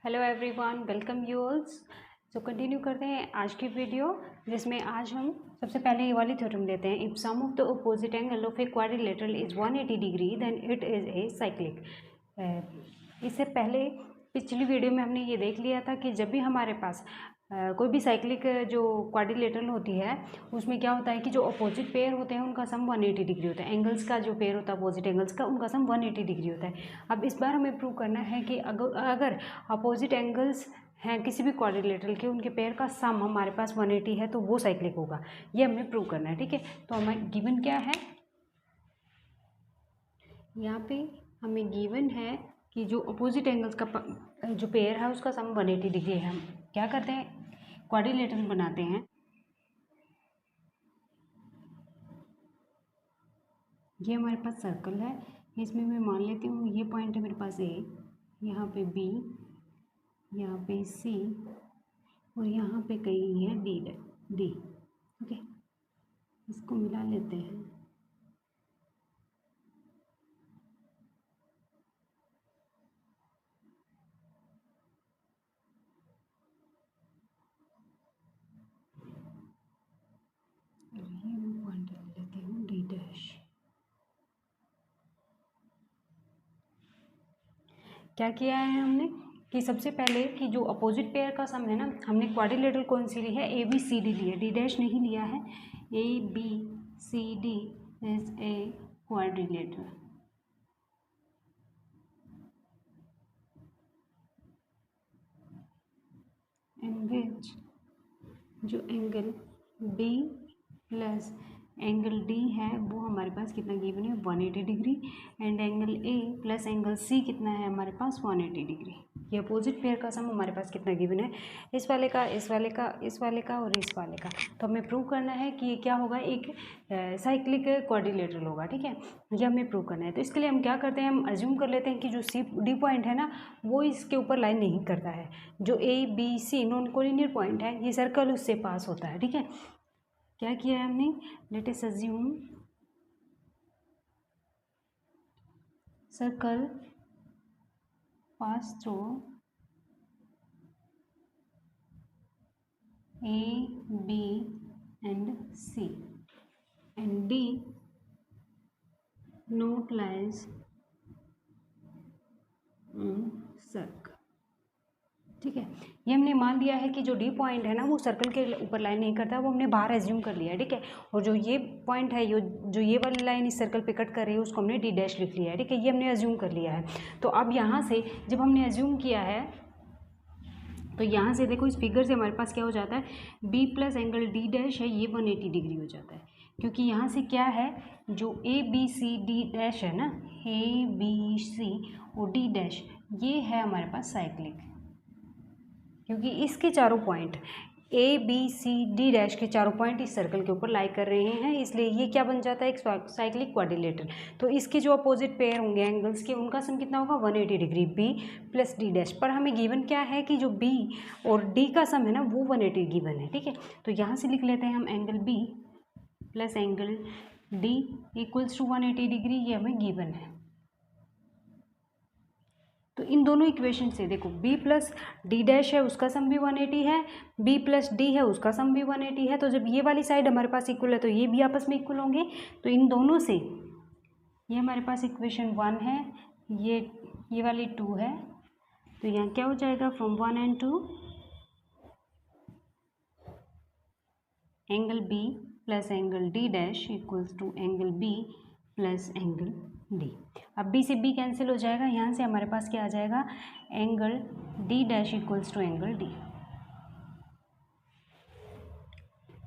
Hello everyone, welcome you all. So continue करते हैं आज की वीडियो, जिसमें आज हम सबसे पहले ये वाली थ्योरम लेते हैं। If sum of the opposite angle of a quadrilateral is 180 degree then it is a cyclic. इससे पहले पिछली वीडियो में हमने ये देख लिया था कि जब भी हमारे पास कोई भी साइक्लिक जो क्वाड्रिलेटरल होती है उसमें क्या होता है कि जो अपोजिट पेयर होते हैं उनका सम 180 डिग्री होता है। एंगल्स का जो पेयर होता है अपोजिट एंगल्स का, उनका सम 180 डिग्री होता है। अब इस बार हमें प्रूव करना है कि अगर अपोजिट एंगल्स हैं किसी भी क्वाड्रिलेटरल के, उनके पेयर का सम हमारे पास 180 है तो वो साइक्लिक होगा। ये हमें प्रूव करना है, ठीक है। तो हमें गिवन क्या है, यहाँ पे हमें गिवन है कि जो अपोजिट एंगल्स का जो पेयर है उसका सम 180 डिग्री है। हम क्या करते हैं, क्वाड्रिलेटरल बनाते हैं। ये हमारे पास सर्कल है, इसमें मैं मान लेती हूँ ये पॉइंट है मेरे पास ए, यहाँ पे बी, यहाँ पे सी और यहाँ पे कहीं है डी। ओके, इसको मिला लेते हैं। ये मैं पॉइंट ले लेती हूँ डी डैश। क्या किया है हमने कि सबसे पहले कि जो अपोजिट पेयर का सम है ना, हमने क्वाड्रिलेटरल कौन सी ली है, ए बी सी डी ली है, डी डैश नहीं लिया है। A B C D is a quadrilateral. In which जो angle B plus angle D है वो हमारे पास कितना गिवन है, 180 degree. And angle A plus angle C कितना है हमारे पास, 180 डिग्री। ये अपोजिट पेयर का सम हमारे पास कितना गिवन है, इस वाले का, इस वाले का, इस वाले का और इस वाले का। तो हमें प्रूव करना है कि ये क्या होगा, एक साइक्लिक क्वाड्रिलेटरल होगा, ठीक है। ये हमें प्रूव करना है। तो इसके लिए हम क्या करते हैं, हम अज्यूम कर लेते हैं कि जो सी डी पॉइंट है ना वो इसके ऊपर लाइन नहीं करता है। जो A B C non collinear point है, ये सर्कल उससे पास होता है, ठीक है। क्या किया है हमने, let us assume circle pass through A B and C and D not lies on circle, ठीक है। ये हमने मान लिया है कि जो डी पॉइंट है ना वो सर्कल के ऊपर लाइन नहीं करता, वो हमने बाहर एज्यूम कर लिया है, ठीक है। और जो ये पॉइंट है, जो ये वाली लाइन इस सर्कल पे कट कर रही है उसको हमने डी डैश लिख लिया है, ठीक है। ये हमने एज्यूम कर लिया है। तो अब यहाँ से जब हमने एज्यूम किया है तो यहाँ से देखो इस फिगर से हमारे पास क्या हो जाता है, B plus angle D dash है ये 180 डिग्री हो जाता है। क्योंकि यहाँ से क्या है, जो A B C D dash है ना, ए बी सी और डी डैश, ये है हमारे पास साइक्लिक। क्योंकि इसके चारों point A B C D dash के चारों पॉइंट इस सर्कल के ऊपर लाई कर रहे हैं, इसलिए ये क्या बन जाता है, एक साइक्लिक क्वाड्रिलेटरल। तो इसके जो अपोजिट पेयर होंगे एंगल्स के, उनका सम कितना होगा, 180 degree, B plus D dash. पर हमें गिवन क्या है कि जो बी और डी का सम है ना वो 180 गिवन है, ठीक है। तो यहाँ से लिख लेते हैं हम angle B plus angle D equals to 180 degree, ये हमें गिवन है। तो इन दोनों इक्वेशन से देखो b प्लस डी डैश है उसका सम भी 180 है, b प्लस डी है उसका सम भी 180 है। तो जब ये वाली साइड हमारे पास इक्वल है तो ये भी आपस में इक्वल होंगे। तो इन दोनों से ये हमारे पास इक्वेशन 1 है, ये वाली 2 है। तो यहाँ क्या हो जाएगा, from 1 and 2 angle b plus angle D dash equals to angle b plus angle D. अब b से b कैंसिल हो जाएगा, यहाँ से हमारे पास क्या आ जाएगा, angle d dash equals to angle d,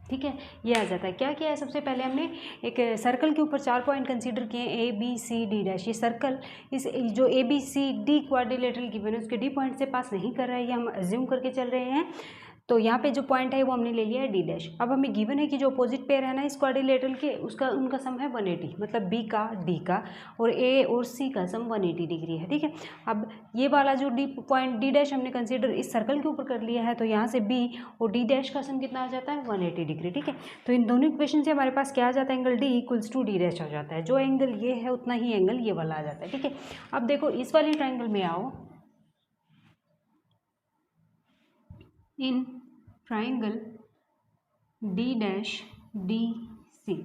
ठीक है। ये आ जाता है। क्या किया है, सबसे पहले हमने एक सर्कल के ऊपर 4 पॉइंट कंसीडर किए, A B C D dash. ये सर्कल इस जो A B C D quadrilateral given है उसके डी पॉइंट से पास नहीं कर रहा है, ये हम अज्यूम करके चल रहे हैं। तो यहाँ पे जो पॉइंट है वो हमने ले लिया है डी डैश। अब हमें गिवन है कि जो अपोजिट पेयर है ना इस क्वाड्रिलेटरल के, उसका उनका सम है 180, मतलब बी का डी का और ए और सी का सम 180 डिग्री है, ठीक है। अब ये वाला जो डी पॉइंट डी डैश हमने कंसीडर इस सर्कल के ऊपर कर लिया है, तो यहाँ से बी और डी डैश का सम कितना आ जाता है, 180 डिग्री, ठीक है। तो इन दोनों इक्वेशन से हमारे पास क्या आ जाता है, angle D equals to D dash आ जाता है। जो एंगल ये है उतना ही एंगल ये वाला आ जाता है, ठीक है। अब देखो इस वाली ट्राइंगल में आओ, in triangle D dash D C,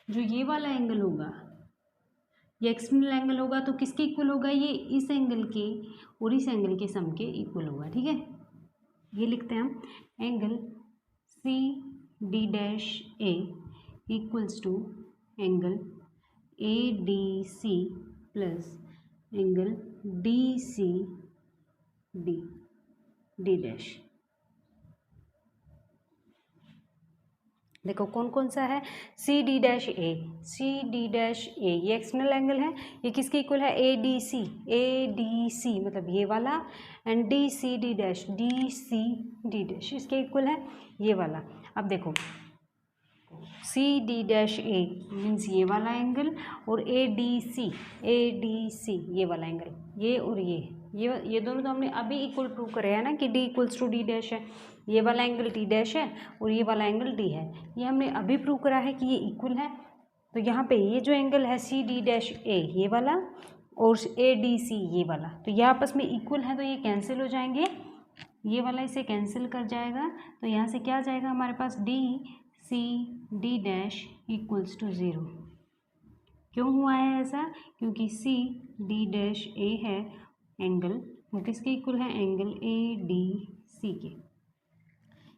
जो ये वाला एंगल होगा ये एक्सटर्नल एंगल होगा तो किसके इक्वल होगा, ये इस एंगल के और इस एंगल के सम के इक्वल होगा। ठीक है, ये लिखते हैं हम angle C D dash A equals to angle A D C plus angle D C D D dash. देखो कौन कौन सा है, C D dash A, C D dash A ये एक्सटर्नल एंगल है, ये किसके इक्वल है, ए डी सी मतलब ये वाला, and D C D dash इसके इक्वल है ये वाला। अब देखो C D dash A means ये वाला एंगल और ए डी सी ये वाला एंगल, ये और ये दोनों तो हमने अभी इक्वल प्रूव करे है ना कि D equals to D dash है, ये वाला एंगल डी डैश है और ये वाला एंगल डी है, ये हमने अभी प्रूव करा है कि ये इक्वल है। तो यहाँ पे ये जो एंगल है सी डी डैश ए ये वाला और ए डी सी ये वाला, तो ये आपस में इक्वल है, तो ये कैंसिल हो जाएंगे, ये वाला इसे कैंसिल कर जाएगा, तो यहाँ से क्या आ जाएगा हमारे पास D C D dash equals to 0। क्यों हुआ है ऐसा, क्योंकि सी डी डैश ए है एंगल, वो किसके इक्वल है, एंगल ए डी सी के।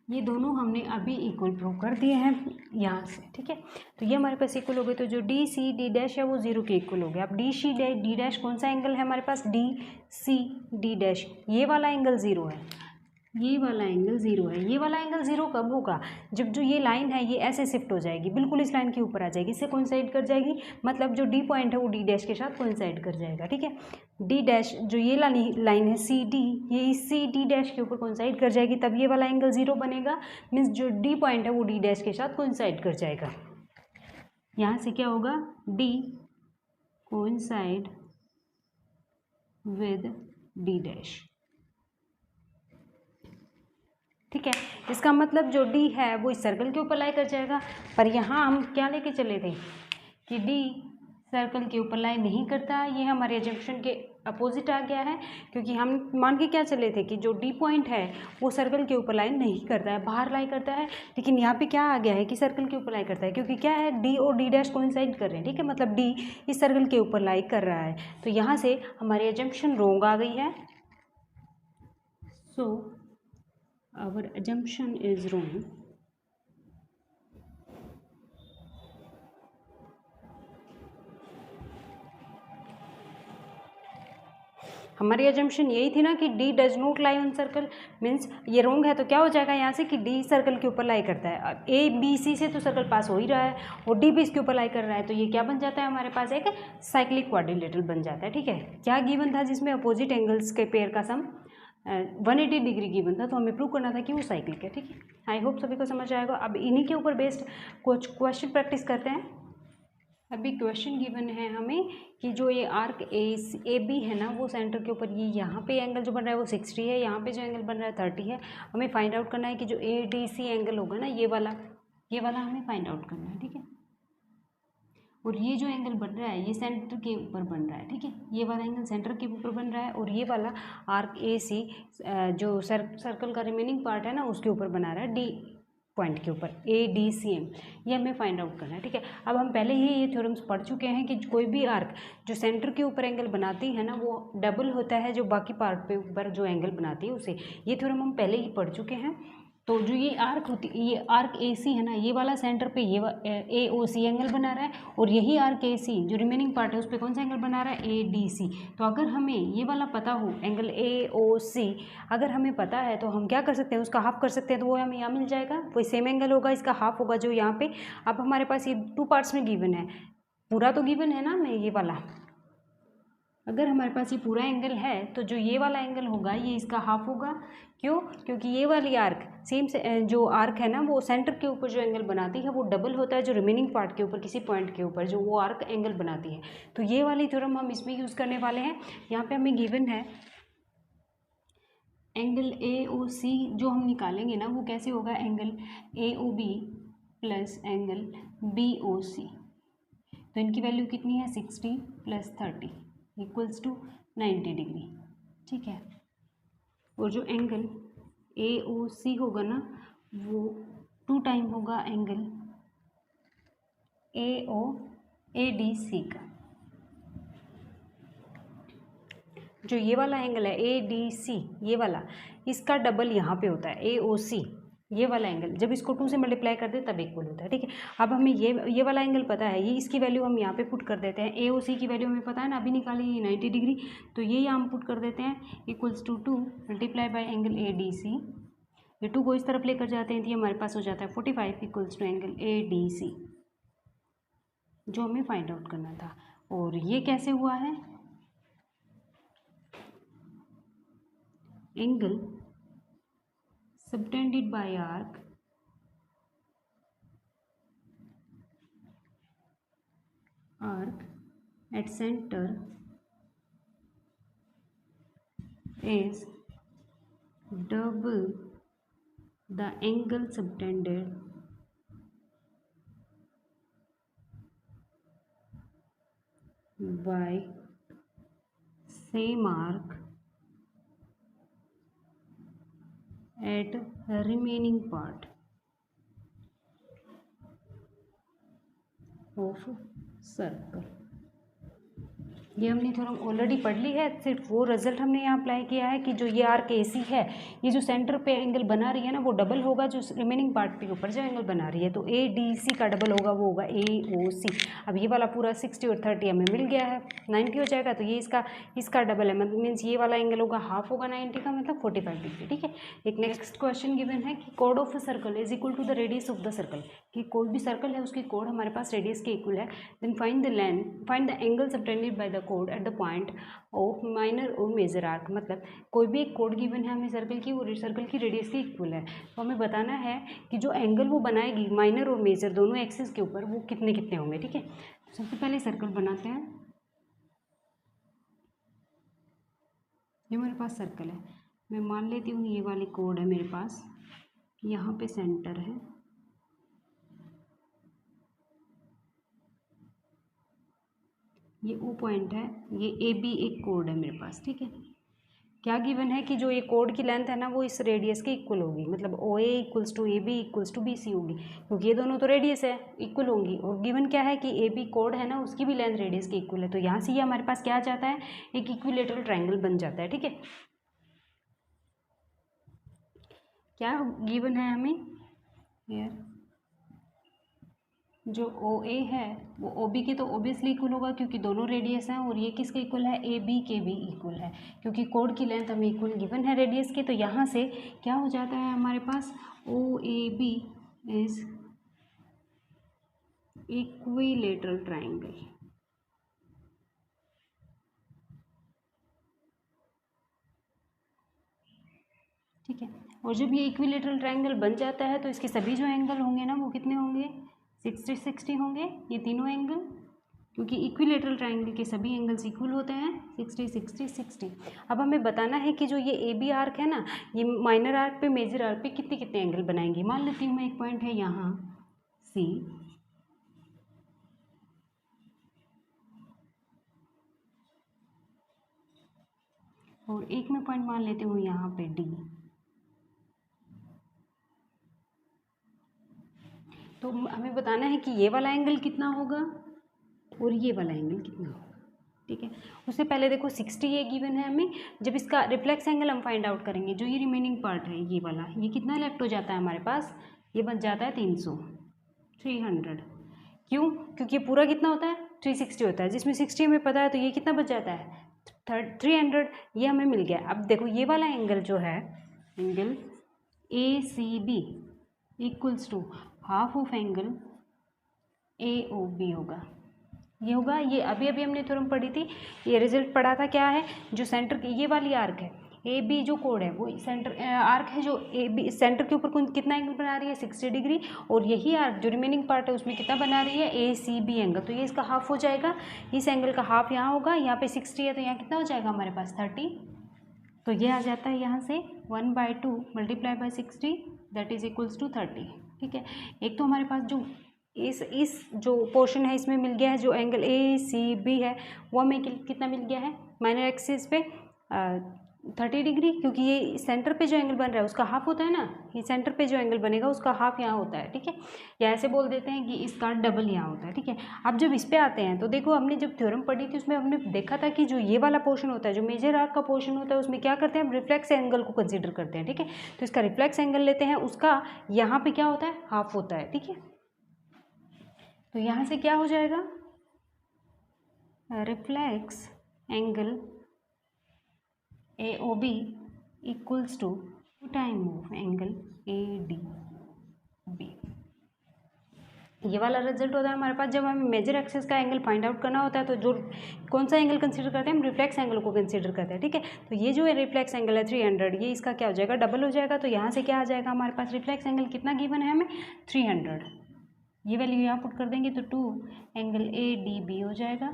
ये दोनों हमने अभी इक्वल प्रूव कर दिए हैं यहाँ से। ठीक है, तो ये हमारे पास इक्वल हो गए, तो जो डी सी डी डैश है वो 0 के इक्वल हो गया। अब डी डैश कौन सा एंगल है हमारे पास, डी सी डी डैश, ये वाला एंगल 0 है, ये वाला एंगल 0 है। ये वाला एंगल 0 कब होगा, जब जो ये लाइन है ये ऐसे शिफ्ट हो जाएगी, बिल्कुल इस लाइन के ऊपर आ जाएगी, इससे कोइंसाइड कर जाएगी, मतलब जो डी पॉइंट है वो डी डैश के साथ कोइंसाइड कर जाएगा। ठीक है, डी डैश जो ये लाइन है सी डी, ये इस सी डी डैश के ऊपर कोइंसाइड कर जाएगी, तब ये वाला एंगल 0 बनेगा, मीन्स जो डी पॉइंट है वो डी डैश के साथ कोइंसाइड कर जाएगा। यहाँ से क्या होगा, D coincide with D dash. ठीक है, इसका मतलब जो डी है वो इस सर्कल के ऊपर लाई कर जाएगा, पर यहाँ हम क्या लेके चले थे कि डी सर्कल के ऊपर लाई नहीं करता, ये हमारे एजम्पशन के अपोजिट आ गया है, क्योंकि हम मान के क्या चले थे कि जो डी पॉइंट है वो सर्कल के ऊपर लाई नहीं करता है, बाहर लाई करता है, लेकिन यहाँ पे क्या आ गया है कि सर्कल के ऊपर लाई करता है, क्योंकि क्या है डी और डी डैश कोइंसाइड कर रहे हैं। ठीक है, मतलब डी इस सर्कल के ऊपर लाई कर रहा है, तो यहाँ से हमारी एजम्पशन रॉन्ग आ गई है। सो our assumption is wrong। हमारी एजम्पशन यही थी ना कि D does not lie on circle, means ये रॉन्ग है, तो क्या हो जाएगा यहाँ से कि डी सर्कल के ऊपर लाई करता है, ए बी सी से तो सर्कल पास हो ही रहा है और डी भी इसके ऊपर लाई कर रहा है, तो ये क्या बन जाता है हमारे पास, एक साइक्लिक क्वाड्रिलेटरल बन जाता है। ठीक है, क्या गिवन था जिसमें अपोजिट एंगल्स के पेयर का सम 180 डिग्री गिवन था, तो हमें प्रूव करना था कि वो साइक्लिक है। ठीक है, आई होप सभी को समझ आएगा। अब इन्हीं के ऊपर बेस्ड कुछ क्वेश्चन प्रैक्टिस करते हैं। अभी क्वेश्चन गिवन है हमें कि जो ये आर्क ए बी है ना, वो सेंटर के ऊपर ये यहाँ पे एंगल जो बन रहा है वो 60 है, यहाँ पे जो एंगल बन रहा है 30 है। हमें फाइंड आउट करना है कि जो ए डी सी एंगल होगा ना, ये वाला हमें फाइंड आउट करना है। ठीक है, और ये जो एंगल बन रहा है ये सेंटर के ऊपर बन रहा है। ठीक है, ये वाला एंगल सेंटर के ऊपर बन रहा है और ये वाला आर्क ए सी जो सर्कल का रिमेनिंग पार्ट है ना उसके ऊपर बना रहा है, डी पॉइंट के ऊपर, ए डी सी एम, ये हमें फाइंड आउट करना है। ठीक है, अब हम पहले ही ये थ्योरम्स पढ़ चुके हैं कि कोई भी आर्क जो सेंटर के ऊपर एंगल बनाती है ना वो डबल होता है जो बाकी पार्ट पे ऊपर जो एंगल बनाती है उसे, ये थ्योरम हम पहले ही पढ़ चुके हैं। तो जो ये आर्क होती है, ये आर्क ए सी है ना, ये वाला सेंटर पे ये ए ओ सी एंगल बना रहा है और यही आर्क ए सी जो रिमेनिंग पार्ट है उस पर कौन सा एंगल बना रहा है, ए डी सी। तो अगर हमें ये वाला पता हो एंगल ए ओ सी अगर हमें पता है तो हम क्या कर सकते हैं, उसका हाफ कर सकते हैं, तो वो हमें यहाँ मिल जाएगा, वही सेम एंगल होगा, इसका हाफ होगा जो यहाँ पे। अब हमारे पास ये 2 पार्ट्स में गिवन है, पूरा तो गिवन है ना मैं ये वाला, अगर हमारे पास ये पूरा एंगल है तो जो ये वाला एंगल होगा ये इसका हाफ होगा। क्यों, क्योंकि ये वाली आर्क सेम से जो आर्क है ना वो सेंटर के ऊपर जो एंगल बनाती है वो डबल होता है जो रिमेनिंग पार्ट के ऊपर किसी पॉइंट के ऊपर जो वो आर्क एंगल बनाती है। तो ये वाली थ्योरम हम इसमें यूज़ करने वाले हैं। यहाँ पे हमें गिवन है एंगल ए ओ सी, जो हम निकालेंगे ना वो कैसे होगा, angle A O B plus angle B O C. तो इनकी वैल्यू कितनी है, 60 + 30 इक्वल्स टू 90 डिग्री। ठीक है, और जो एंगल AOC होगा ना, वो 2 टाइम होगा एंगल ADC का। जो ये वाला एंगल है ADC, ये वाला, इसका डबल यहाँ पे होता है AOC, ये वाला एंगल। जब इसको 2 से मल्टीप्लाई कर दे तब इक्वल होता है, ठीक है। अब हमें ये वाला एंगल पता है, ये इसकी वैल्यू हम यहाँ पे पुट कर देते हैं। AOC की वैल्यू हमें पता है ना, अभी निकाली 90 डिग्री, तो ये यहाँ हम पुट कर देते हैं equals to 2 multiply by angle ADC। ये 2 को इस तरफ लेकर जाते हैं तो ये हमारे पास हो जाता है 45 इक्वल्स टू एंगल ADC, जो हमें फाइंड आउट करना था। और ये कैसे हुआ है, angle subtended by arc at center is double the angle subtended by same arc at remaining part of circle। ये हमने थ्योरम ऑलरेडी पढ़ ली है, सिर्फ वो रिजल्ट हमने यहाँ अप्लाई किया है कि जो ये आर्क AC है, ये जो सेंटर पे एंगल बना रही है ना, वो डबल होगा जो रिमेनिंग पार्ट के ऊपर जो एंगल बना रही है। तो ADC का डबल होगा, वो होगा AOC। अब ये वाला पूरा 60 और 30 हमें मिल गया है, 90 हो जाएगा, तो ये इसका डबल है, मतलब मीन्स ये वाला एंगल होगा हाफ होगा 90 का, मतलब 45 डिग्री, ठीक है। एक नेक्स्ट क्वेश्चन गिवन है कि कोड of a circle is equal to the radius of the circle, कि कोई भी सर्कल है उसकी कोड हमारे पास रेडियस के इक्वल है। Then find the angle subtended by the कोड at the point of minor और मेजर आर्क। मतलब कोई भी एक कोड गिवन है हमें सर्कल की, वो सर्कल की रेडियस के इक्वल है, तो हमें बताना है कि जो एंगल वो बनाएगी माइनर और मेजर दोनों एक्सिस के ऊपर, वो कितने कितने होंगे, ठीक है। सबसे पहले सर्कल बनाते हैं। ये मेरे पास सर्कल है, मैं मान लेती हूँ ये वाली कोड है मेरे पास, यहाँ पे सेंटर है, ये O पॉइंट है, ये AB एक कोड है मेरे पास, ठीक है। क्या गिवन है कि जो ये कोड की लेंथ है ना, वो इस रेडियस के इक्वल होगी, मतलब OA equals to AB equals to BC होगी, क्योंकि ये दोनों तो रेडियस है, इक्वल होंगी। और गिवन क्या है कि AB कोड है ना, उसकी भी लेंथ रेडियस के इक्वल है, तो यहाँ से ये हमारे पास क्या आ जाता है, एक इक्विलेटरल ट्रायंगल बन जाता है, ठीक है। क्या गिवन है हमें यार, जो OA है वो OB के तो ऑब्वियसली इक्वल होगा, क्योंकि दोनों रेडियस हैं, और ये किसके इक्वल है, AB के भी इक्वल है, क्योंकि कोड की लेंथ हमें इक्वल गिवन है रेडियस के। तो यहाँ से क्या हो जाता है हमारे पास, OAB इज इक्विलेटरल ट्रायंगल, ठीक है। और जब ये इक्विलेटरल ट्रायंगल बन जाता है तो इसके सभी जो एंगल होंगे ना, वो कितने होंगे, 60-60 होंगे, ये तीनों एंगल, क्योंकि इक्विलेटरल ट्रायंगल के सभी एंगल्स इक्वल होते हैं, 60-60-60। अब हमें बताना है कि जो ये AB आर्क है ना, ये माइनर आर्क पे मेजर आर्क पे कितने कितने एंगल बनाएंगे। मान लेती हूँ मैं, एक पॉइंट है यहाँ C, और एक मैं पॉइंट मान लेती हूँ यहाँ पे D। तो हमें बताना है कि ये वाला एंगल कितना होगा और ये वाला एंगल कितना होगा, ठीक है। उससे पहले देखो 60 ये गिवन है हमें, जब इसका रिफ्लेक्स एंगल हम फाइंड आउट करेंगे, जो ये रिमेनिंग पार्ट है ये वाला, ये कितना लेफ्ट हो जाता है हमारे पास, ये बन जाता है 300। क्यों, क्योंकि ये पूरा कितना होता है, 360 होता है, जिसमें 60 हमें पता है, तो ये कितना बच जाता है 300, ये हमें मिल गया। अब देखो ये वाला एंगल जो है, angle ACB equals to half of angle AOB होगा, ये होगा। ये अभी अभी हमने थ्योरम पढ़ी थी, ये रिजल्ट पढ़ा था, क्या है, जो सेंटर की ये वाली आर्क है AB जो कोड है, वो सेंटर आर्क है, जो AB सेंटर के ऊपर कितना एंगल बना रही है, 60 डिग्री, और यही आर्क जो रिमेनिंग पार्ट है उसमें कितना बना रही है, ACB एंगल, तो ये इसका हाफ हो जाएगा, इस एंगल का हाफ यहाँ होगा, यहाँ पे 60 है, तो यहाँ कितना हो जाएगा हमारे पास 30, तो ये आ जाता है यहाँ से 1/2 multiply by 60 that is equals to 30, ठीक है। एक तो हमारे पास जो इस जो पोर्शन है इसमें मिल गया है, जो एंगल ACB है वो हमें कितना मिल गया है, माइनर एक्सिस पे 30 डिग्री, क्योंकि ये सेंटर पे जो एंगल बन रहा है उसका हाफ होता है ना, ये सेंटर पे जो एंगल बनेगा उसका हाफ यहाँ होता है, ठीक है। या ऐसे बोल देते हैं कि इसका डबल यहाँ होता है, ठीक है। अब जब इस पे आते हैं तो देखो हमने जब थ्योरम पढ़ी थी उसमें हमने देखा था कि जो ये वाला पोर्शन होता है, जो मेजर आर्क का पोर्शन होता है, उसमें क्या करते हैं हम रिफ्लेक्स एंगल को कंसिडर करते हैं, ठीक है। तो इसका रिफ्लेक्स एंगल लेते हैं, उसका यहाँ पे क्या होता है, हाफ होता है, ठीक है। तो यहाँ से क्या हो जाएगा, reflex angle AOB equals to time of angle ADB। ये वाला रिजल्ट होता है हमारे पास जब हमें मेजर एक्सिस का एंगल फाइंड आउट करना होता है। तो जो कौन सा एंगल कंसीडर करते हैं हम, रिफ्लेक्स एंगल को कंसीडर करते हैं, ठीक है। तो ये जो है रिफ्लेक्स एंगल है 300, ये इसका क्या हो जाएगा, डबल हो जाएगा। तो यहाँ से क्या आ जाएगा हमारे पास, रिफ्लेक्स एंगल कितना गिवन है हमें, 300। ये वैल्यू यहाँ पुट कर देंगे तो 2 एंगल ADB हो जाएगा,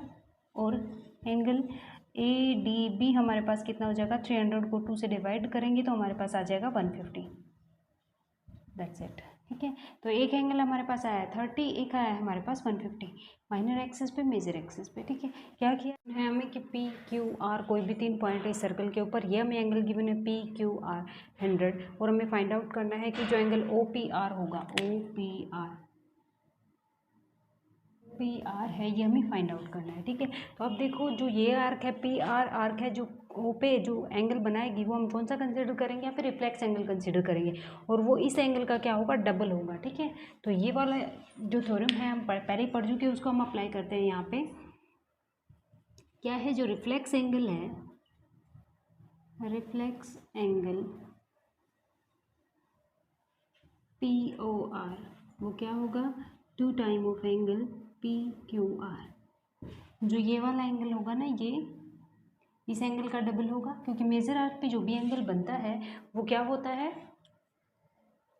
और एंगल ADB हमारे पास कितना हो जाएगा, 300 को 2 से डिवाइड करेंगे तो हमारे पास आ जाएगा 150। दैट्स इट, ठीक है। तो एक एंगल हमारे पास आया है 30, एक आया है हमारे पास 150, माइनर एक्सिस पे मेजर एक्सिस पे, ठीक है। क्या किया है हमें कि PQR कोई भी 3 पॉइंट है इस सर्कल के ऊपर, ये हमें एंगल गिवन है PQR 100, और हमें फाइंड आउट करना है कि जो एंगल OPR होगा, OPR है, ये हमें फाइंड आउट करना है, ठीक है। तो अब देखो जो ये आर्क है PR आर्क है, जो ओ पे जो एंगल बनाएगी वो हम कौन सा कंसीडर करेंगे, या फिर रिफ्लेक्स एंगल कंसीडर करेंगे, और वो इस एंगल का क्या होगा, डबल होगा, ठीक है। तो ये वाला जो थ्योरम है हम पहले ही पढ़ चुके हैं, उसको हम अप्लाई करते हैं यहाँ पे। क्या है, जो रिफ्लेक्स एंगल है, रिफ्लेक्स एंगल POR वो क्या होगा, 2 टाइम ऑफ एंगल PQR। जो ये वाला एंगल होगा ना, ये इस एंगल का डबल होगा, क्योंकि मेजर आर्क पे जो भी एंगल बनता है वो क्या होता है,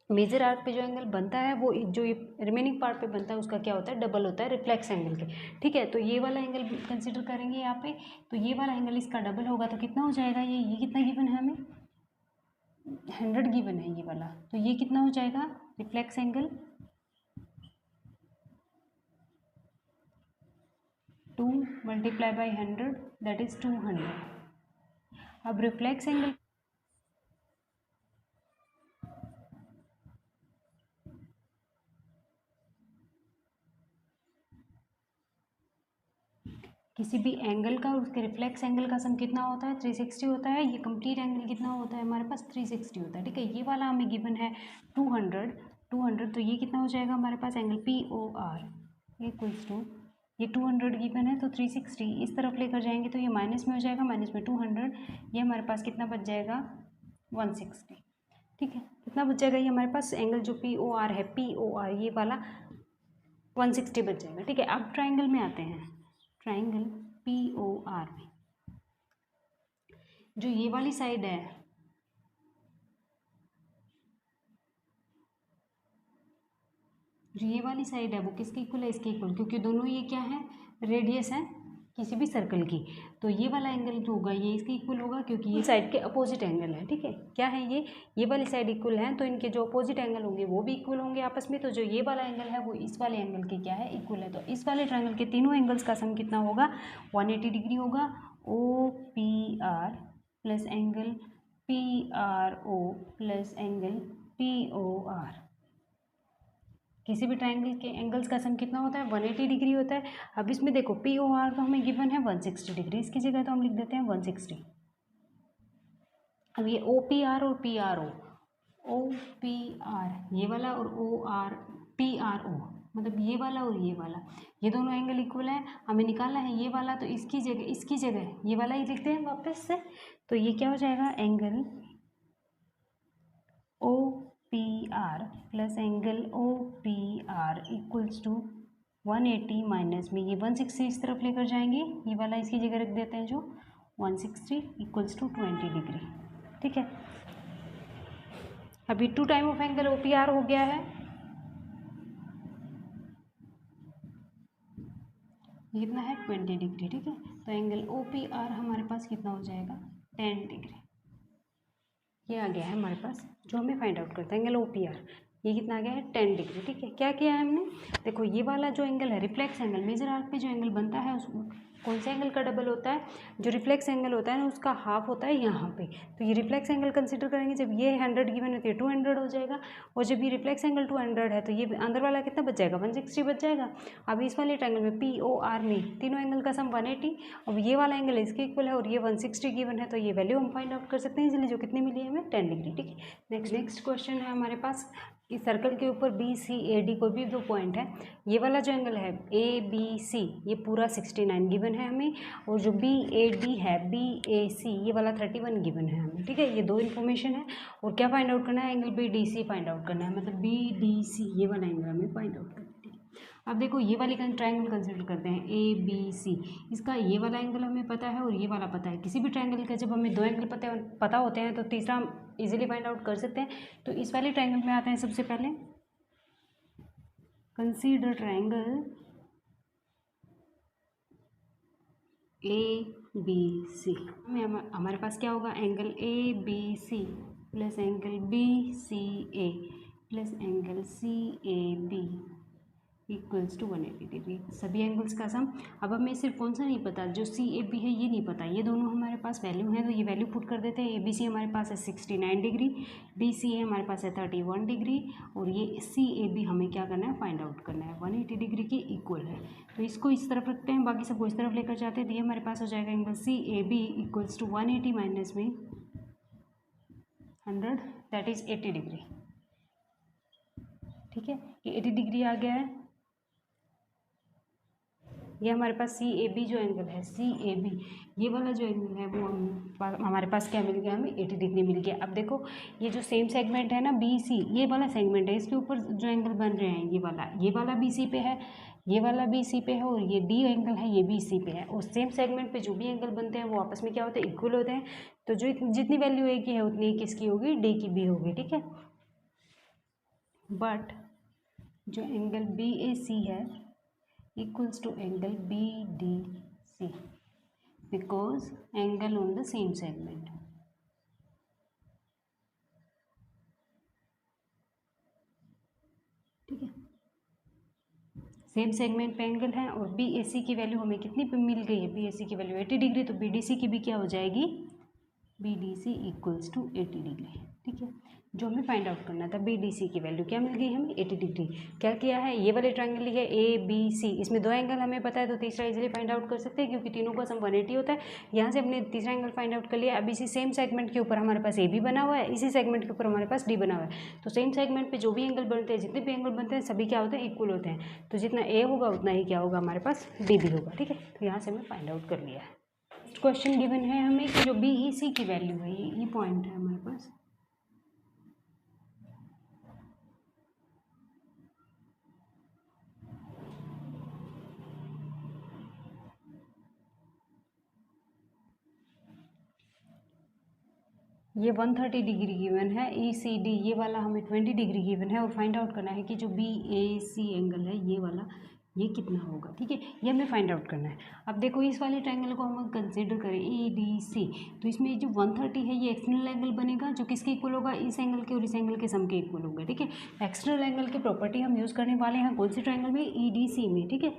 मेजर आर्क पे जो एंगल बनता है वो जो रिमेनिंग पार्ट पे बनता है उसका क्या होता है, डबल होता है रिफ्लेक्स एंगल के, ठीक है। तो ये वाला एंगल कंसिडर करेंगे यहाँ पे, तो ये वाला एंगल इसका डबल होगा, तो कितना हो जाएगा, ये कितना गिवन है हमें, 100 गिवन है ये वाला। तो ये कितना हो जाएगा, reflex angle 2 multiply by 100 that is 200। अब रिफ्लेक्स एंगल किसी भी एंगल का और उसके रिफ्लेक्स एंगल का सम कितना होता है, 360 होता है। ये कंप्लीट एंगल कितना होता है हमारे पास, 360 होता है, ठीक है। ये वाला हमें गिवन है 200, तो ये कितना हो जाएगा हमारे पास, एंगल POR इक्वल्स टू, ये 200 गिवन है तो 360 इस तरफ लेकर जाएंगे तो ये माइनस में हो जाएगा, माइनस में 200, ये हमारे पास कितना बच जाएगा, 160, ठीक है। कितना बच जाएगा ये हमारे पास, एंगल जो POR है, POR ये वाला 160 बच जाएगा, ठीक है। अब ट्राइंगल में आते हैं, ट्राइंगल POR में जो ये वाली साइड है, जो ये वाली साइड है वो किसके इक्वल है, इसके इक्वल, क्योंकि दोनों ये क्या है, रेडियस है किसी भी सर्कल की। तो ये वाला एंगल जो होगा ये इसके इक्वल होगा, क्योंकि ये साइड के अपोजिट एंगल है, ठीक है। क्या है ये वाली साइड इक्वल है, तो इनके जो अपोजिट एंगल होंगे वो भी इक्वल होंगे आपस में। तो जो ये वाला एंगल है वो इस वाले एंगल के क्या है, इक्वल है। तो इस वाले ट्रायंगल के तीनों एंगल्स का सम कितना होगा, 180 डिग्री होगा। OPR plus angle PRO plus angle POR, किसी भी ट्रायंगल के एंगल्स का सम कितना होता है, 180 डिग्री होता है। अब इसमें देखो POR तो हमें गिवन है 160 डिग्री, इसकी जगह तो हम लिख देते हैं 160। अब ये OPR और PRO, OPR ये वाला और PRO मतलब ये वाला और ये वाला, ये दोनों एंगल इक्वल है, हमें निकालना है ये वाला, तो इसकी जगह ये वाला ही लिखते हैं वापस से। तो ये क्या हो जाएगा, angle OPR plus angle OPR equals to 180 minus में ये 160 इस तरफ लेकर जाएंगे, ये वाला इसकी जगह रख देते हैं जो 160 इक्वल्स टू 20 डिग्री, ठीक है। अभी 2 टाइम ऑफ एंगल OPR हो गया है, कितना है 20 डिग्री, ठीक है। तो एंगल OPR हमारे पास कितना हो जाएगा, 10 डिग्री। ये आ गया है हमारे पास जो हमें फाइंड आउट करता है, एंगल OPR ये कितना आ गया है, 10 डिग्री, ठीक है। क्या किया है हमने, देखो ये वाला जो एंगल है रिफ्लेक्स एंगल, मेजर आर्क पे जो एंगल बनता है कौन से एंगल का डबल होता है? जो रिफ्लेक्स एंगल होता है ना उसका हाफ होता है यहाँ पे। तो ये रिफ्लेक्स एंगल कंसीडर करेंगे, जब ये 100 गिवन है तो ये 200 हो जाएगा, और जब ये रिफ्लेक्स एंगल 200 है तो ये अंदर वाला कितना बच जाएगा? 160 बच जाएगा। अब इस वाले ट्रायंगल में POR में तीनों एंगल का सम 180, अब ये वाला एंगल इसके इक्वल है और ये 160 गिवन है, तो ये वैल्यू हम फाइंड आउट कर सकते हैं इजीली, जो कितनी मिली है हमें? 10 डिग्री। ठीक है, नेक्स्ट क्वेश्चन है हमारे पास इस सर्कल के ऊपर BCAD कोई भी 2 पॉइंट है, ये वाला जो एंगल है ABC ये पूरा 69 गिवन है हमें, और जो BAD है BAC ये वाला 31 गिवन है हमें। ठीक है, ये 2 इन्फॉर्मेशन है, और क्या फाइंड आउट करना है? एंगल BDC फाइंड आउट करना है, मतलब BDC ये वाला एंगल हमें फाइंड आउट करना है। ठीक है, अब देखो ये वाली ट्रायंगल कंसिडर करते हैं ABC, इसका ये वाला एंगल हमें पता है और ये वाला पता है। किसी भी ट्रायंगल का जब हमें 2 एंगल पता होते हैं तो तीसरा हम इजीली फाइंड आउट कर सकते हैं। तो इस वाले ट्रायंगल में आते हैं सबसे पहले, कंसीडर ट्रायंगल ABC में हमारे पास क्या होगा? Angle ABC plus angle BCA plus angle CAB equals to 180 degree, सभी एंगल्स का सम। अब हमें सिर्फ कौन सा नहीं पता? जो CAB है ये नहीं पता, ये दोनों हमारे पास वैल्यू है, तो ये वैल्यू पुट कर देते हैं। ABC हमारे पास है 69 डिग्री, BCA हमारे पास है 31 डिग्री, और ये CAB हमें क्या करना है? फाइंड आउट करना है, 180 डिग्री के इक्वल है। तो इसको इस तरफ रखते हैं, बाकी सबको इस तरफ लेकर जाते हैं, तो ये हमारे पास हो जाएगा angle CAB equals to 180 minus में 100 दैट इज़ 80 डिग्री। ठीक है, ये 80 डिग्री आ गया है। ये हमारे पास CAB जो एंगल है, CAB ये वाला जो एंगल है वो हमारे पास क्या मिल गया? हमें 80 डिग्री मिल गया। अब देखो ये जो सेम सेगमेंट है ना BC, ये वाला सेगमेंट है, इसके ऊपर जो एंगल बन रहे हैं ये वाला BC पे है, ये वाला BC पे है, और ये D एंगल है ये BC पे है। और सेम सेगमेंट पे जो भी एंगल बनते हैं वो आपस में क्या होते हैं? इक्वल होते हैं। तो जो जितनी वैल्यू A की है उतनी किसकी होगी? D की भी होगी। ठीक है, बट जो एंगल BAC है equals to angle BDC because angle on the same segment. ठीक है, सेम सेगमेंट पे एंगल है, और BAC की वैल्यू हमें कितनी पे मिल गई है? BAC की वैल्यू 80 डिग्री, तो BDC की भी क्या हो जाएगी? BDC equals to 80 degree. ठीक है, जो हमें फाइंड आउट करना था BDC की वैल्यू क्या मिल गई हमें? 80 डिग्री। क्या किया है? ये वाले ट्रायंगल लिखे ABC, इसमें 2 एंगल हमें पता है, तो तीसरा इजीली फाइंड आउट कर सकते हैं क्योंकि तीनों का सम 180 होता है। यहाँ से हमने तीसरा एंगल फाइंड आउट कर लिया। अब इसी सेम सेगमेंट के ऊपर हमारे पास AB बना हुआ है, इसी सेगमेंट के ऊपर हमारे पास D बना हुआ है। तो सेम सेगमेंट पर जो भी एंगल बनते हैं, जितने भी एंगल बनते हैं, सभी क्या होते हैं? इक्वल होते हैं। तो जितना A होगा उतना ही क्या होगा? हमारे पास B भी होगा। ठीक है, तो यहाँ से हमने फाइंड आउट कर लिया है। क्वेश्चन गिवन है हमें कि जो BEC की वैल्यू है, ये पॉइंट है हमारे पास, ये 130 डिग्री गिवन है। ECD ये वाला हमें 20 डिग्री गिवन है, और फाइंड आउट करना है कि जो BAC एंगल है ये वाला ये कितना होगा। ठीक है, ये हमें फाइंड आउट करना है। अब देखो इस वाले ट्रायंगल को हम कंसीडर करें EDC, तो इसमें जो 130 है ये एक्सटर्नल एंगल बनेगा, जो किसके इक्वल होगा? इस एंगल के और इस एंगल के सम के इक्वल होगा। ठीक है, एक्सटर्नल एंगल की प्रॉपर्टी हम यूज़ करने वाले हैं कौन से ट्रायंगल में? EDC में। ठीक है,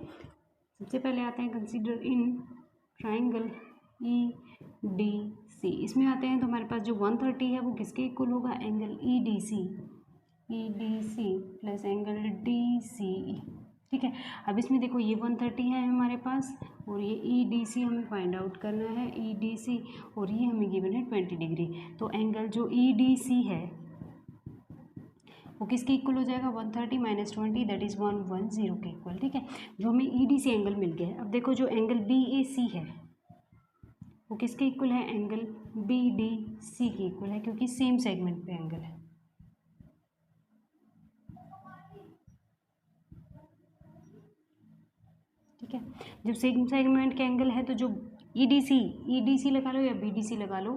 सबसे पहले आते हैं कंसीडर इन ट्रायंगल EDC, इसमें आते हैं तो हमारे पास जो 130 है वो किसके इक्वल होगा? Angle EDC plus angle DCE। ठीक है, अब इसमें देखो ये 130 है हमारे पास, और ये EDC हमें फाइंड आउट करना है, EDC, और ये हमें गिवन है 20 डिग्री। तो एंगल जो EDC है वो किसके इक्वल हो जाएगा? 130 माइनस 20 दैट इज़ 110 के इक्वल। ठीक है, जो हमें EDC एंगल मिल गया है। अब देखो जो एंगल BAC है वो किसके इक्वल है? एंगल BDC के इक्वल है, क्योंकि सेम सेगमेंट पे एंगल है। ठीक है, जब सेम सेगमेंट के एंगल है तो जो EDC लगा लो या BDC लगा लो,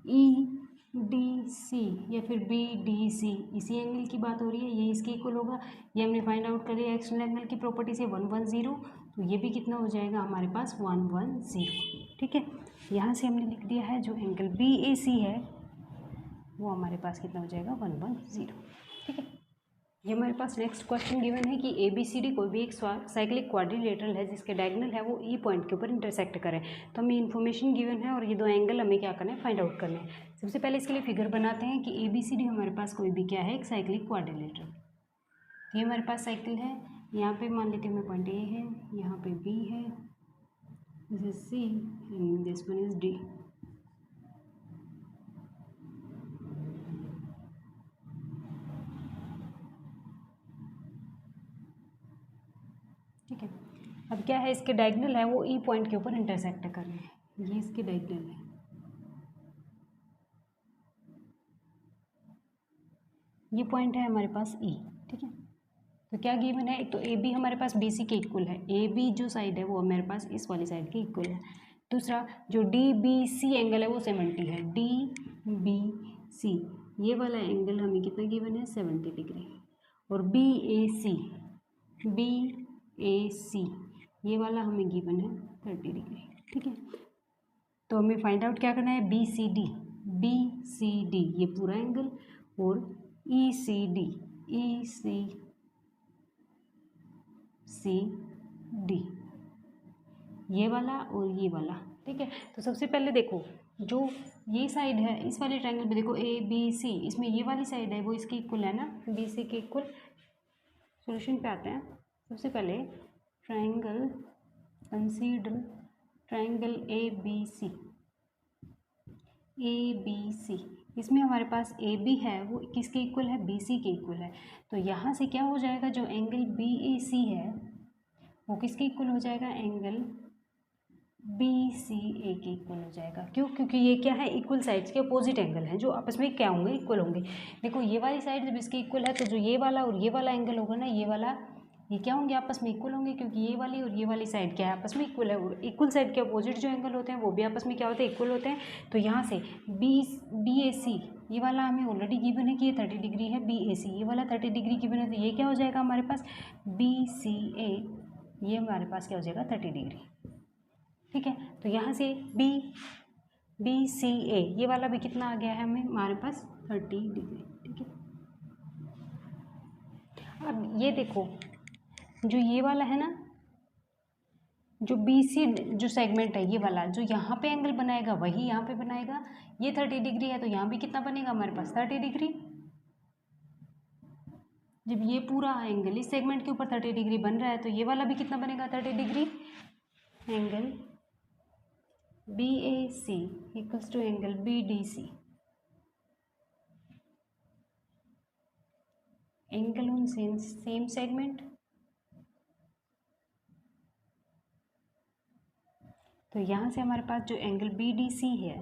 EDC या फिर BDC, इसी एंगल की बात हो रही है, ये इसके इक्वल होगा। ये हमने फाइंड आउट कर लिया एक्सटर्नल एंगल की प्रॉपर्टी से 110, तो ये भी कितना हो जाएगा हमारे पास? 110। ठीक है, यहाँ से हमने लिख दिया है जो एंगल BAC है वो हमारे पास कितना हो जाएगा? 110। ठीक है, ये हमारे पास नेक्स्ट क्वेश्चन गिवन है कि ABCD कोई भी एक साइक्लिक क्वाड्रिलेटरल है जिसके डायगोनल है वो ई पॉइंट के ऊपर इंटरसेक्ट करें। तो हमें इन्फॉर्मेशन गिवन है और ये दो एंगल हमें क्या करना है, फाइंड आउट करना है। सबसे पहले इसके लिए फिगर बनाते हैं कि ABCD हमारे पास कोई भी क्या है, एक साइक्लिक क्वाड्रिलेटरल। ये हमारे पास साइकिल है, यहाँ पे मान लेते हैं पॉइंट A है, यहाँ पे B है, this is C and this one is D। ठीक है, अब क्या है, इसके डायगोनल है वो ई पॉइंट के ऊपर इंटरसेक्ट कर रहे हैं। ये इसके डायगोनल है, ये पॉइंट है हमारे पास ई। ठीक है, तो क्या गिवन है, एक तो ए बी हमारे पास बी सी के इक्वल है, ए बी जो साइड है वो हमारे पास इस वाली साइड के इक्वल है। दूसरा जो डी बी सी एंगल है वो 70 है, डी बी सी ये वाला एंगल हमें कितना गिवन है, 70 डिग्री। और बी ए सी ये वाला हमें गिवन है 30 डिग्री। ठीक है, तो हमें फाइंड आउट क्या करना है, बी सी डी ये पूरा एंगल और ई सी डी ये वाला और ये वाला। ठीक है, तो सबसे पहले देखो जो ये साइड है इस वाले ट्रायंगल में देखो ए बी सी, इसमें ये वाली साइड है वो इसके इक्वल है ना, बी सी के इक्वल। सॉल्यूशन पे आते हैं। सबसे पहले triangle, consider triangle A B C, इसमें हमारे पास ए बी है वो किसके इक्वल है, बी सी के इक्वल है। तो यहाँ से क्या हो जाएगा, जो एंगल बी ए सी है वो किसके इक्वल हो जाएगा, एंगल बी सी ए के इक्वल हो जाएगा। क्यों, क्योंकि ये क्या है, इक्वल साइड्स के अपोजिट एंगल हैं जो आपस में क्या होंगे, इक्वल होंगे। देखो ये वाली साइड जब इसके इक्वल है तो जो ये वाला और ये वाला एंगल होगा ना, ये वाला ये क्या होंगे, आपस में इक्वल होंगे, क्योंकि ये वाली और ये वाली साइड क्या है, आपस में इक्वल है। और इक्वल साइड के अपोजिट जो एंगल होते हैं वो भी आपस में क्या होते हैं, इक्वल होते हैं। तो यहाँ से बी ए सी ये वाला हमें ऑलरेडी गिवन है कि ये 30 डिग्री है, बी ए सी ये वाला 30 डिग्री गिवन है, तो ये क्या हो जाएगा हमारे पास, बी सी ए ये हमारे पास क्या हो जाएगा, 30 डिग्री। ठीक है, तो यहाँ से बी सी ए ये वाला भी कितना आ गया है हमें, हमारे पास 30 डिग्री। ठीक है, अब ये देखो जो ये वाला है ना, जो बी सी जो सेगमेंट है ये वाला, जो यहाँ पे एंगल बनाएगा वही यहाँ पे बनाएगा। ये 30 डिग्री है तो यहाँ भी कितना बनेगा हमारे पास, 30 डिग्री। जब ये पूरा एंगल इस सेगमेंट के ऊपर 30 डिग्री बन रहा है तो ये वाला भी कितना बनेगा, 30 degree. Angle B A C equals to angle B D C, angle on same segment. तो यहाँ से हमारे पास जो एंगल बी डी सी है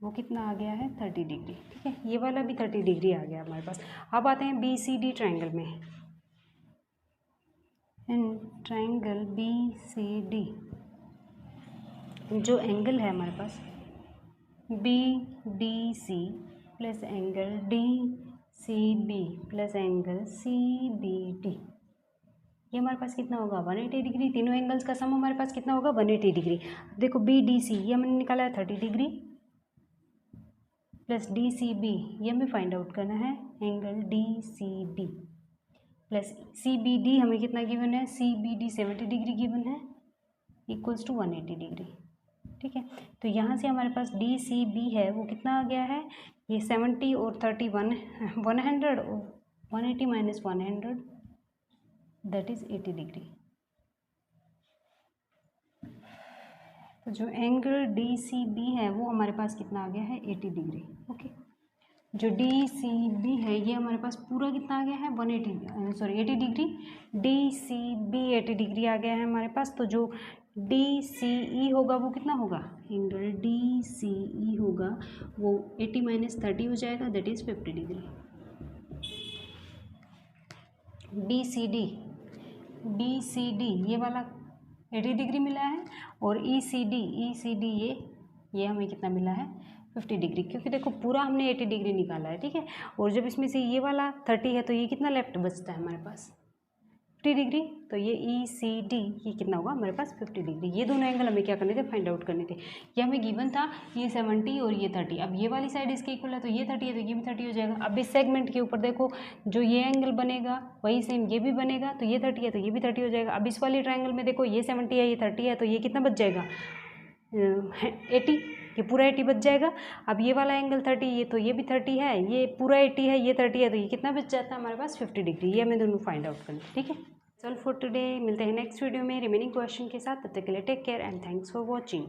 वो कितना आ गया है, 30 डिग्री। ठीक है, ये वाला भी 30 डिग्री आ गया हमारे पास। अब आते हैं बी सी डी ट्रायंगल में। In triangle B C D जो एंगल है हमारे पास B D C plus angle D C B plus angle C B D, ये हमारे पास कितना होगा, 180 डिग्री। तीनों एंगल्स का सम हमारे पास कितना होगा, 180 डिग्री। देखो बी डी सी ये हमने निकाला है 30 degree plus D C B ये हमें फाइंड आउट करना है, angle D C B plus C B D हमें कितना गिवन है, C B D 70 degree given है, इक्वल्स टू 180 डिग्री। ठीक है, तो यहाँ से हमारे पास डी सी बी है वो कितना आ गया है, ये 70 और 31 100 180 माइनस 100 दैट इज 80 डिग्री। तो जो एंगल डी सी बी है वो हमारे पास कितना आ गया है, 80 डिग्री। ओके, जो डी सी बी है ये हमारे पास पूरा कितना आ गया है, 80 degree. D C B 80 degree आ गया है हमारे पास। तो जो डी सी ई होगा वो कितना होगा, एंगल डी सी ई होगा वो 80 माइनस 30 हो जाएगा, that is 50 degree. B C D ये वाला 80 डिग्री मिला है और ई सी डी ये हमें कितना मिला है, 50 डिग्री। क्योंकि देखो पूरा हमने 80 डिग्री निकाला है। ठीक है, और जब इसमें से ये वाला 30 है तो ये कितना लेफ्ट बचता है हमारे पास, 50 डिग्री, तो ये ECD ये कितना होगा हमारे पास 50 डिग्री। ये दोनों एंगल हमें क्या करने थे, फाइंड आउट करने थे। ये हमें गिवन था ये 70 और ये 30। अब ये वाली साइड इसके इक्वल है तो ये 30 है तो ये भी 30 हो जाएगा। अब इस सेगमेंट के ऊपर देखो जो ये एंगल बनेगा वही सेम ये भी बनेगा, तो ये 30 है तो ये भी 30 हो जाएगा। अब इस वाली ट्रायंगल में देखो ये 70 है ये 30 है तो ये कितना बच जाएगा 80, ये पूरा 80 बच जाएगा। अब ये वाला एंगल 30, ये तो ये भी 30 है, ये पूरा 80 है, ये 30 है, तो ये कितना बच जाता है हमारे पास 50 डिग्री। ये हमें दोनों फाइंड आउट करना है। ठीक है, चल फॉर टुडे मिलते हैं नेक्स्ट वीडियो में रिमेनिंग क्वेश्चन के साथ। तब तक के लिए take care and thanks for watching.